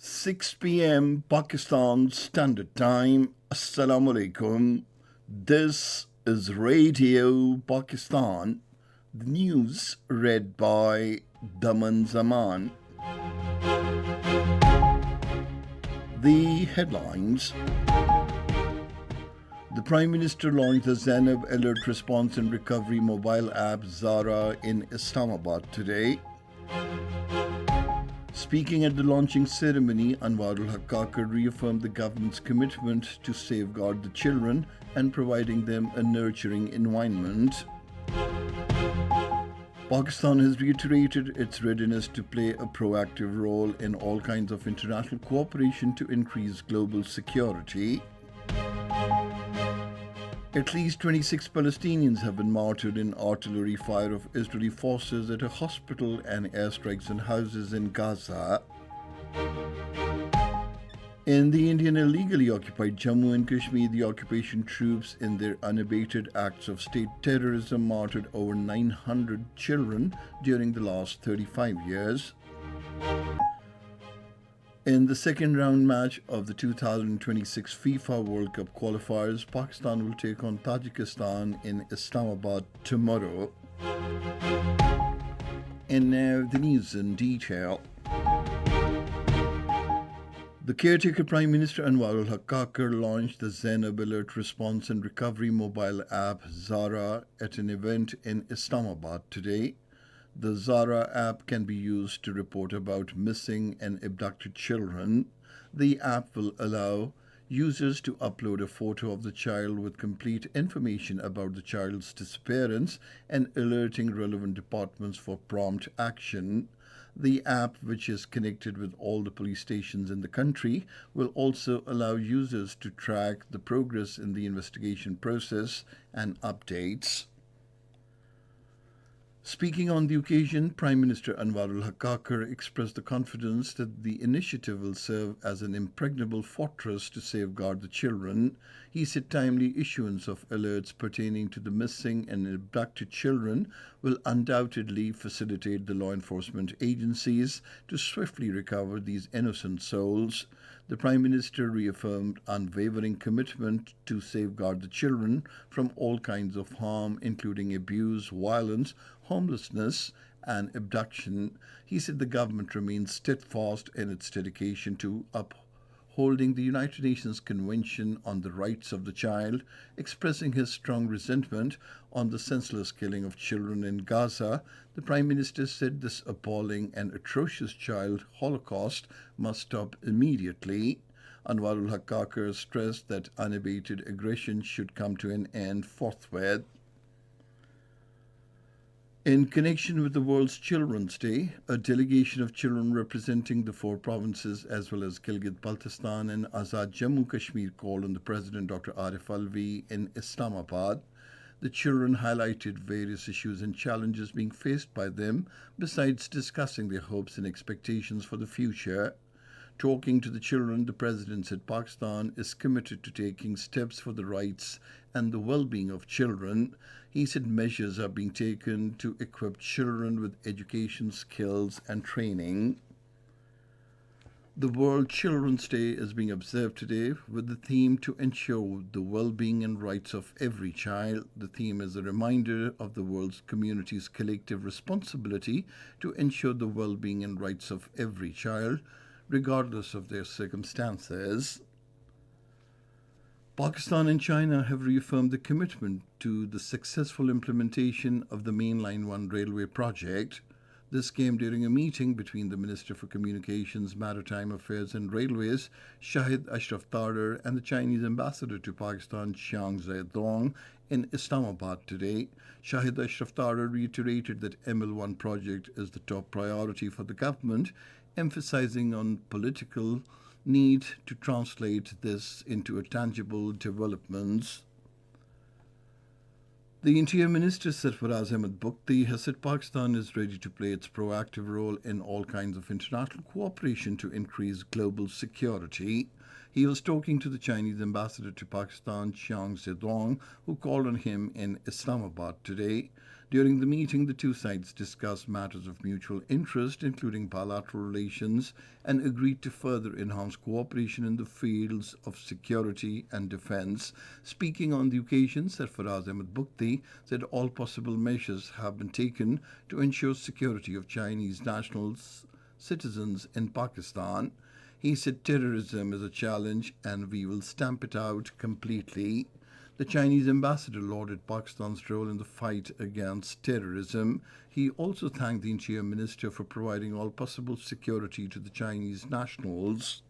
6 p.m. Pakistan Standard Time. Assalamu alaikum. This is Radio Pakistan. The news read by Daman Zaman. The headlines. The Prime Minister launched the Zainab Alert Response and Recovery mobile app Zara in Islamabad today. Speaking at the launching ceremony, Anwarul Haqqaqar reaffirmed the government's commitment to safeguard the children and providing them a nurturing environment. Pakistan has reiterated its readiness to play a proactive role in all kinds of international cooperation to increase global security. At least 26 Palestinians have been martyred in artillery fire of Israeli forces at a hospital and airstrikes on houses in Gaza. In the Indian illegally occupied Jammu and Kashmir, the occupation troops, in their unabated acts of state terrorism, martyred over 900 children during the last 35 years. In the second round match of the 2026 FIFA World Cup qualifiers, Pakistan will take on Tajikistan in Islamabad tomorrow. And now the news in detail. The caretaker Prime Minister Anwarul Haqqaqar launched the Zainab Alert Response and Recovery mobile app Zara at an event in Islamabad today. The Zara app can be used to report about missing and abducted children. The app will allow users to upload a photo of the child with complete information about the child's disappearance and alerting relevant departments for prompt action. The app, which is connected with all the police stations in the country, will also allow users to track the progress in the investigation process and updates. Speaking on the occasion, Prime Minister Anwarul Haqqaqar expressed the confidence that the initiative will serve as an impregnable fortress to safeguard the children. He said timely issuance of alerts pertaining to the missing and abducted children will undoubtedly facilitate the law enforcement agencies to swiftly recover these innocent souls. The Prime Minister reaffirmed unwavering commitment to safeguard the children from all kinds of harm, including abuse, violence, homelessness, and abduction. He said the government remains steadfast in its dedication to upholding the United Nations Convention on the Rights of the Child, expressing his strong resentment on the senseless killing of children in Gaza. The Prime Minister said this appalling and atrocious child holocaust must stop immediately. Anwarul Haqqaqar stressed that unabated aggression should come to an end forthwith. In connection with the World's Children's Day, a delegation of children representing the four provinces as well as Gilgit-Baltistan and Azad Jammu Kashmir called on the President Dr. Arif Alvi in Islamabad. The children highlighted various issues and challenges being faced by them, besides discussing their hopes and expectations for the future. Talking to the children, the President said Pakistan is committed to taking steps for the rights and the well-being of children. He said measures are being taken to equip children with education, skills, and training. The World Children's Day is being observed today with the theme to ensure the well-being and rights of every child. The theme is a reminder of the world's community's collective responsibility to ensure the well-being and rights of every child, regardless of their circumstances. Pakistan and China have reaffirmed the commitment to the successful implementation of the Mainline 1 railway project. This came during a meeting between the Minister for Communications, Maritime Affairs and Railways, Shahid Ashraf Tardar, and the Chinese ambassador to Pakistan, Xiang Zedong, in Islamabad today. Shahid Ashraf Tardar reiterated that ML1 project is the top priority for the government, emphasizing on political need to translate this into a tangible developments. The Interior Minister Sarfaraz Ahmed Bukti has said Pakistan is ready to play its proactive role in all kinds of international cooperation to increase global security. He was talking to the Chinese ambassador to Pakistan, Xiang Zedong, who called on him in Islamabad today. During the meeting, the two sides discussed matters of mutual interest, including bilateral relations, and agreed to further enhance cooperation in the fields of security and defense. Speaking on the occasion, Sarfaraz Ahmed Bukti said all possible measures have been taken to ensure security of Chinese nationals, citizens in Pakistan. He said terrorism is a challenge and we will stamp it out completely. The Chinese ambassador lauded Pakistan's role in the fight against terrorism. He also thanked the Interior Minister for providing all possible security to the Chinese nationals.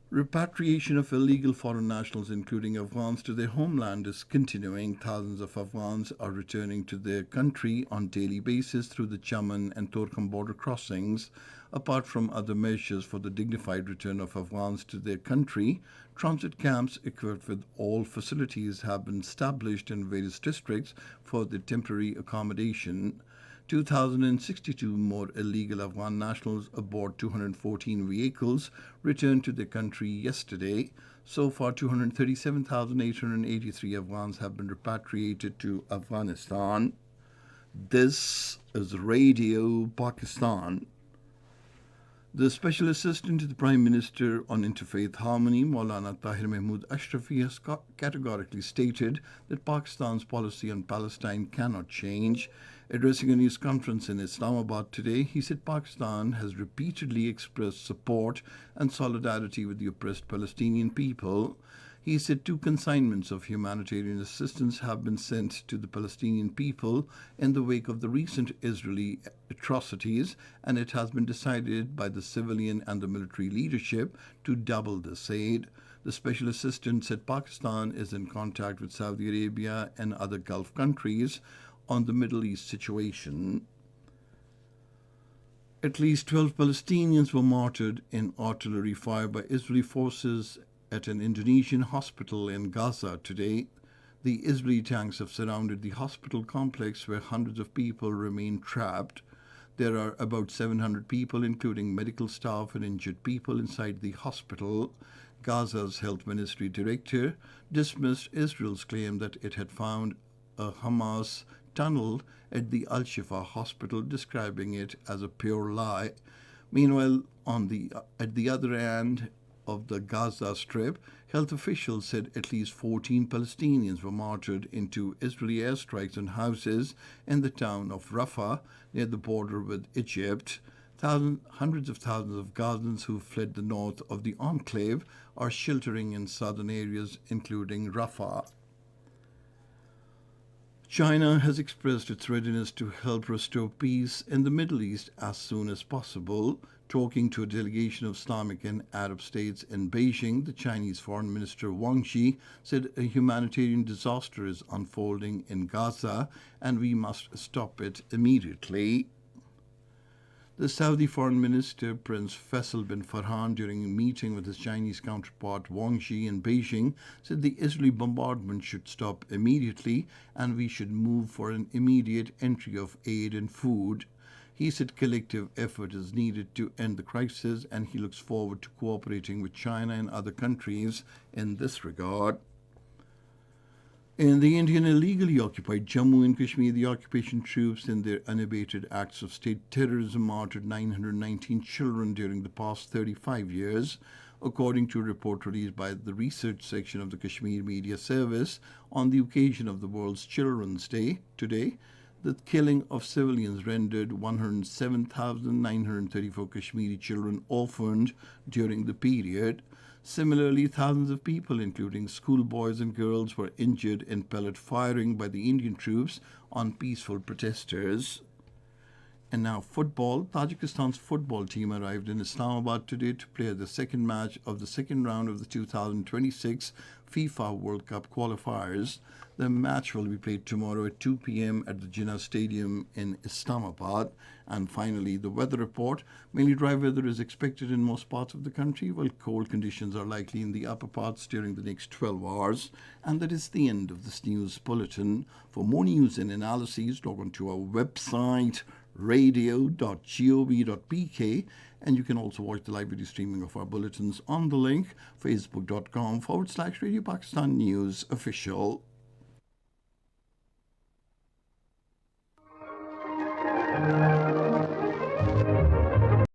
Repatriation of illegal foreign nationals, including Afghans, to their homeland is continuing. Thousands of Afghans are returning to their country on a daily basis through the Chaman and Torkham border crossings. Apart from other measures for the dignified return of Afghans to their country, transit camps equipped with all facilities have been established in various districts for the temporary accommodation. 2,062 more illegal Afghan nationals aboard 214 vehicles returned to their country yesterday. So far, 237,883 Afghans have been repatriated to Afghanistan. This is Radio Pakistan. The Special Assistant to the Prime Minister on Interfaith Harmony, Maulana Tahir Mahmood Ashrafi, has categorically stated that Pakistan's policy on Palestine cannot change. Addressing a news conference in Islamabad today, he said Pakistan has repeatedly expressed support and solidarity with the oppressed Palestinian people. He said two consignments of humanitarian assistance have been sent to the Palestinian people in the wake of the recent Israeli atrocities, and it has been decided by the civilian and the military leadership to double this aid. The special assistant said Pakistan is in contact with Saudi Arabia and other Gulf countries on the Middle East situation. At least 12 Palestinians were martyred in artillery fire by Israeli forces at an Indonesian hospital in Gaza today. The Israeli tanks have surrounded the hospital complex where hundreds of people remain trapped. There are about 700 people, including medical staff and injured people, inside the hospital. Gaza's health ministry director dismissed Israel's claim that it had found a Hamas tunnel at the Al Shifa hospital, describing it as a pure lie. Meanwhile, at the other end of the Gaza Strip, health officials said at least 14 Palestinians were martyred in two Israeli airstrikes on houses in the town of Rafah near the border with Egypt. Hundreds of thousands of Gazans who fled the north of the enclave are sheltering in southern areas, including Rafah. China has expressed its readiness to help restore peace in the Middle East as soon as possible. Talking to a delegation of Islamic and Arab states in Beijing, the Chinese Foreign Minister Wang Yi said a humanitarian disaster is unfolding in Gaza and we must stop it immediately. The Saudi Foreign Minister Prince Faisal bin Farhan, during a meeting with his Chinese counterpart Wang Yi in Beijing, said the Israeli bombardment should stop immediately and we should move for an immediate entry of aid and food. He said collective effort is needed to end the crisis and he looks forward to cooperating with China and other countries in this regard. In the Indian illegally occupied Jammu and Kashmir, the occupation troops, in their unabated acts of state terrorism, martyred 919 children during the past 35 years, according to a report released by the research section of the Kashmir Media Service on the occasion of the World's Children's Day today. The killing of civilians rendered 107,934 Kashmiri children orphaned during the period. Similarly, thousands of people, including schoolboys and girls, were injured in pellet firing by the Indian troops on peaceful protesters. And now football. Tajikistan's football team arrived in Islamabad today to play the second match of the second round of the 2026 FIFA World Cup qualifiers. The match will be played tomorrow at 2 p.m. at the Jinnah Stadium in Islamabad. And finally, the weather report. Mainly dry weather is expected in most parts of the country, while cold conditions are likely in the upper parts during the next 12 hours. And that is the end of this news bulletin. For more news and analyses, log on to our website, radio.gov.pk, and you can also watch the live video streaming of our bulletins on the link facebook.com/Radio Pakistan News Official.